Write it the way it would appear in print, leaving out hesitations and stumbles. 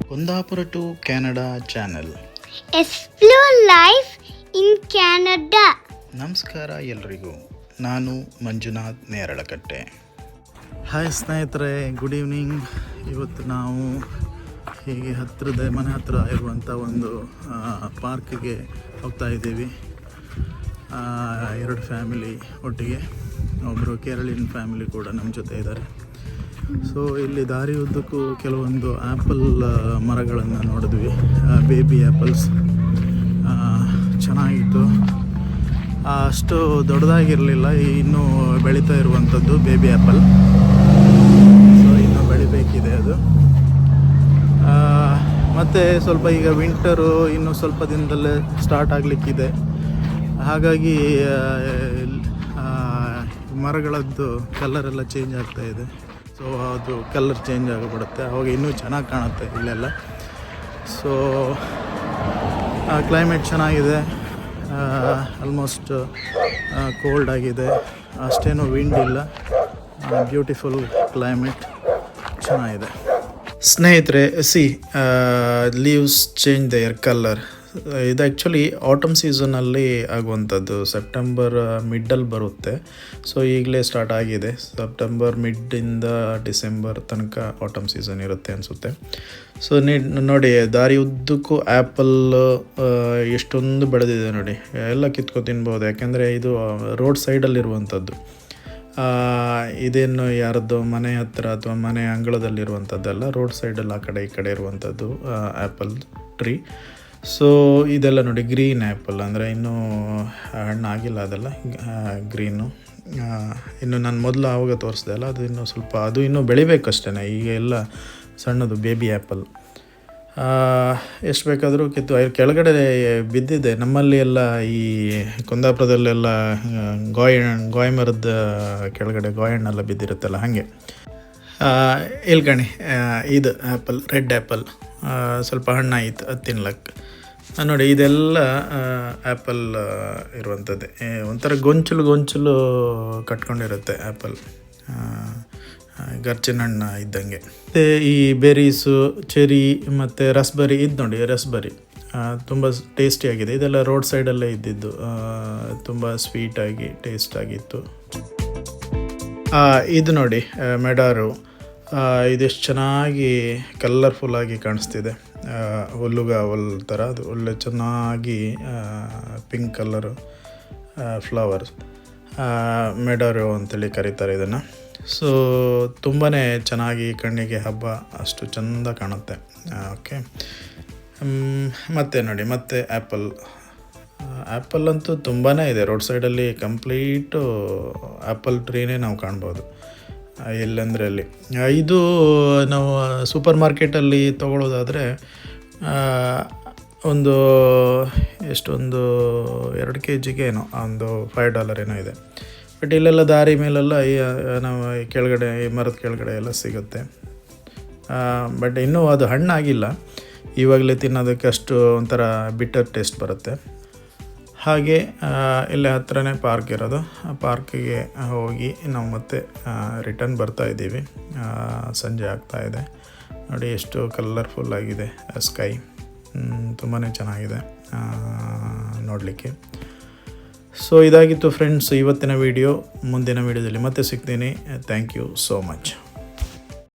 Kundapura to Canada channel explore life in Canada. ನಮಸ್ಕಾರ ಎಲ್ರಿಗೂ, ನಾನು ಮಂಜುನಾಥ್ ನೇರಳಕಟ್ಟೆ. ಹಾಯ್ ಸ್ನೇಹಿತರೆ, ಗುಡ್ ಈವ್ನಿಂಗ್. ಇವತ್ತು ನಾವು ಹೀಗೆ ಮನೆ ಹತ್ತಿರ ಇರುವಂಥ ಒಂದು ಪಾರ್ಕ್ಗೆ ಹೋಗ್ತಾ ಇದ್ದೀವಿ. ಎರಡು ಫ್ಯಾಮಿಲಿ ಒಟ್ಟಿಗೆ, ಒಬ್ಬರು ಕೇರಳಿನ ಫ್ಯಾಮಿಲಿ ಕೂಡ ನಮ್ಮ ಜೊತೆ ಇದ್ದಾರೆ. ಸೊ ಇಲ್ಲಿ ದಾರಿ ಉದ್ದಕ್ಕೂ ಕೆಲವೊಂದು ಆ್ಯಪಲ್ ಮರಗಳನ್ನು ನೋಡಿದ್ವಿ, ಬೇಬಿ ಆ್ಯಪಲ್ಸ್. ಚೆನ್ನಾಗಿತ್ತು, ಅಷ್ಟು ದೊಡ್ಡದಾಗಿರಲಿಲ್ಲ, ಇನ್ನೂ ಬೆಳೀತಾ ಇರುವಂಥದ್ದು ಬೇಬಿ ಆ್ಯಪಲ್. ಸೊ ಇನ್ನೂ ಬೆಳಿಬೇಕಿದೆ ಅದು. ಮತ್ತು ಸ್ವಲ್ಪ ಈಗ ವಿಂಟರು ಇನ್ನೂ ಸ್ವಲ್ಪ ದಿನದಲ್ಲೇ ಸ್ಟಾರ್ಟ್ ಆಗಲಿಕ್ಕಿದೆ. ಹಾಗಾಗಿ ಮರಗಳದ್ದು ಕಲರೆಲ್ಲ ಚೇಂಜ್ ಆಗ್ತಾಯಿದೆ. ಸೊ ಅದು ಕಲರ್ ಚೇಂಜ್ ಆಗಿಬಿಡುತ್ತೆ, ಅವಾಗ ಇನ್ನೂ ಚೆನ್ನಾಗಿ ಕಾಣುತ್ತೆ ಇಲ್ಲೆಲ್ಲ. ಸೊ ಕ್ಲೈಮೇಟ್ ಚೆನ್ನಾಗಿದೆ, ಆಲ್ಮೋಸ್ಟ್ ಕೋಲ್ಡ್ ಆಗಿದೆ, ಅಷ್ಟೇನೂ ವಿಂಡ್ ಇಲ್ಲ, ಬ್ಯೂಟಿಫುಲ್ ಕ್ಲೈಮೇಟ್, ಚೆನ್ನಾಗಿದೆ. ಸ್ನೇಹಿತರೆ, ಲೀವ್ಸ್ ಚೇಂಜ್ ದೇಯರ್ ಕಲರ್. ಇದು ಆ್ಯಕ್ಚುಲಿ ಆಟಮ್ ಸೀಸನಲ್ಲಿ ಆಗುವಂಥದ್ದು, ಸೆಪ್ಟೆಂಬರ್ ಮಿಡ್ಡಲ್ಲಿ ಬರುತ್ತೆ. ಸೊ ಈಗಲೇ ಸ್ಟಾರ್ಟ್ ಆಗಿದೆ, ಸೆಪ್ಟೆಂಬರ್ ಮಿಡ್ಡಿಂದ ಡಿಸೆಂಬರ್ ತನಕ ಆಟಮ್ ಸೀಸನ್ ಇರುತ್ತೆ ಅನಿಸುತ್ತೆ. ಸೊ ನೋಡಿ, ದಾರಿ ಉದ್ದಕ್ಕೂ ಆ್ಯಪಲ್ ಎಷ್ಟೊಂದು ಬೆಳೆದಿದೆ ನೋಡಿ, ಎಲ್ಲ ಕಿತ್ಕೊ ತಿನ್ಬೋದು. ಯಾಕೆಂದರೆ ಇದು ರೋಡ್ ಸೈಡಲ್ಲಿರುವಂಥದ್ದು, ಇದೇನು ಯಾರದ್ದು ಮನೆ ಹತ್ತಿರ ಅಥವಾ ಮನೆ ಅಂಗಳದಲ್ಲಿರುವಂಥದ್ದೆಲ್ಲ, ರೋಡ್ ಸೈಡಲ್ಲಿ ಆ ಕಡೆ ಈ ಕಡೆ ಇರುವಂಥದ್ದು ಆ್ಯಪಲ್ ಟ್ರೀ. ಸೊ ಇದೆಲ್ಲ ನೋಡಿ ಗ್ರೀನ್ ಆ್ಯಪಲ್, ಅಂದರೆ ಇನ್ನೂ ಹಣ್ಣಾಗಿಲ್ಲ, ಅದೆಲ್ಲ ಗ್ರೀನು. ಇನ್ನು ನಾನು ಮೊದಲು ಆವಾಗ ತೋರಿಸ್ದೆ ಅಲ್ಲ, ಅದು ಇನ್ನೂ ಸ್ವಲ್ಪ, ಅದು ಇನ್ನೂ ಬೆಳಿಬೇಕಷ್ಟೇ. ಈಗ ಎಲ್ಲ ಸಣ್ಣದು ಬೇಬಿ ಆ್ಯಪಲ್, ಎಷ್ಟು ಬೇಕಾದರೂ ಕಿತ್ತು ಕೆಳಗಡೆ ಬಿದ್ದಿದೆ. ನಮ್ಮಲ್ಲಿ ಎಲ್ಲ ಈ ಕುಂದಾಪುರದಲ್ಲೆಲ್ಲ ಗಾಯಿ ಮರದ ಕೆಳಗಡೆ ಗಾಯಣ್ಣೆಲ್ಲ ಬಿದ್ದಿರುತ್ತಲ್ಲ, ಹಾಗೆ. ಇಲ್ಲಿ ಕಣಿ, ಇದು ಆ್ಯಪಲ್, ರೆಡ್ ಆ್ಯಪಲ್, ಸ್ವಲ್ಪ ಹಣ್ಣಾಯಿತು, ಅದು ತಿನ್ಲಕ್ಕೆ ನೋಡಿ. ಇದೆಲ್ಲ ಆ್ಯಪಲ್ ಇರುವಂಥದ್ದೇ, ಒಂಥರ ಗೊಂಚಲು ಕಟ್ಕೊಂಡಿರುತ್ತೆ ಆ್ಯಪಲ್, ಗರ್ಚಿನ ಹಣ್ಣು ಇದ್ದಂಗೆ. ಮತ್ತು ಈ ಬೆರೀಸು, ಚೆರಿ ಮತ್ತು ರಸ್ಬರಿ, ಇದು ನೋಡಿ ರಸ್ಬರಿ, ತುಂಬ ಟೇಸ್ಟಿಯಾಗಿದೆ. ಇದೆಲ್ಲ ರೋಡ್ ಸೈಡಲ್ಲೇ ಇದ್ದಿದ್ದು, ತುಂಬ ಸ್ವೀಟಾಗಿ ಟೇಸ್ಟಾಗಿತ್ತು. ಇದು ನೋಡಿ ಮೆಡಾರು, ಇದೆಷ್ಟು ಚೆನ್ನಾಗಿ ಕಲರ್ಫುಲ್ಲಾಗಿ ಕಾಣಿಸ್ತಿದೆ, ಹುಲ್ಲುಗಾವಲ್ ಥರ. ಅದು ಒಳ್ಳೆ ಚೆನ್ನಾಗಿ ಪಿಂಕ್ ಕಲರು ಫ್ಲವರ್, ಮೆಡಾರು ಅಂತೇಳಿ ಕರೀತಾರೆ ಇದನ್ನು. ಸೊ ತುಂಬಾ ಚೆನ್ನಾಗಿ ಕಣ್ಣಿಗೆ ಹಬ್ಬ, ಅಷ್ಟು ಚೆಂದ ಕಾಣುತ್ತೆ. ಓಕೆ, ಮತ್ತು ನೋಡಿ, ಮತ್ತು ಆ್ಯಪಲ್ ಅಂತೂ ತುಂಬಾ ಇದೆ ರೋಡ್ ಸೈಡಲ್ಲಿ. ಕಂಪ್ಲೀಟು ಆ್ಯಪಲ್ ಟ್ರೀನೇ ನಾವು ಕಾಣ್ಬೋದು ಎಲ್ಲಂದರೆ ಅಲ್ಲಿ. ಇದು ನಾವು ಸೂಪರ್ ಮಾರ್ಕೆಟಲ್ಲಿ ತೊಗೊಳ್ಳೋದಾದರೆ ಒಂದು ಎಷ್ಟೊಂದು 2 kg ಏನೋ ಒಂದು $5 ಏನೋ ಇದೆ. ಬಟ್ ಇಲ್ಲೆಲ್ಲ ದಾರಿ ಮೇಲೆಲ್ಲ ನಾವು ಕೆಳಗಡೆ, ಈ ಮರದ ಕೆಳಗಡೆ ಎಲ್ಲ ಸಿಗುತ್ತೆ. ಬಟ್ ಇನ್ನೂ ಅದು ಹಣ್ಣಾಗಿಲ್ಲ, ಇವಾಗಲೇ ತಿನ್ನೋದಕ್ಕೆ ಅಷ್ಟು ಒಂಥರ ಬಿಟ್ಟರ್ ಟೇಸ್ಟ್ ಬರುತ್ತೆ. ಹಾಗೆ ಇಲ್ಲೇ ಹತ್ರನೇ ಪಾರ್ಕ್ ಇರೋದು, ಆ ಪಾರ್ಕಿಗೆ ಹೋಗಿ ನಾವು ಮತ್ತೆ ರಿಟರ್ನ್ ಬರ್ತಾಯಿದ್ದೀವಿ. ಸಂಜೆ ಆಗ್ತಾಯಿದೆ ನೋಡಿ, ಎಷ್ಟು ಕಲರ್ಫುಲ್ಲಾಗಿದೆ ಸ್ಕೈ, ತುಂಬಾ ಚೆನ್ನಾಗಿದೆ ನೋಡಲಿಕ್ಕೆ. ಸೊ ಇದಾಗಿತ್ತು ಫ್ರೆಂಡ್ಸ್ ಇವತ್ತಿನ ವಿಡಿಯೋ. ಮುಂದಿನ ವಿಡಿಯೋದಲ್ಲಿ ಮತ್ತೆ ಸಿಗ್ತೀನಿ. Thank you so much.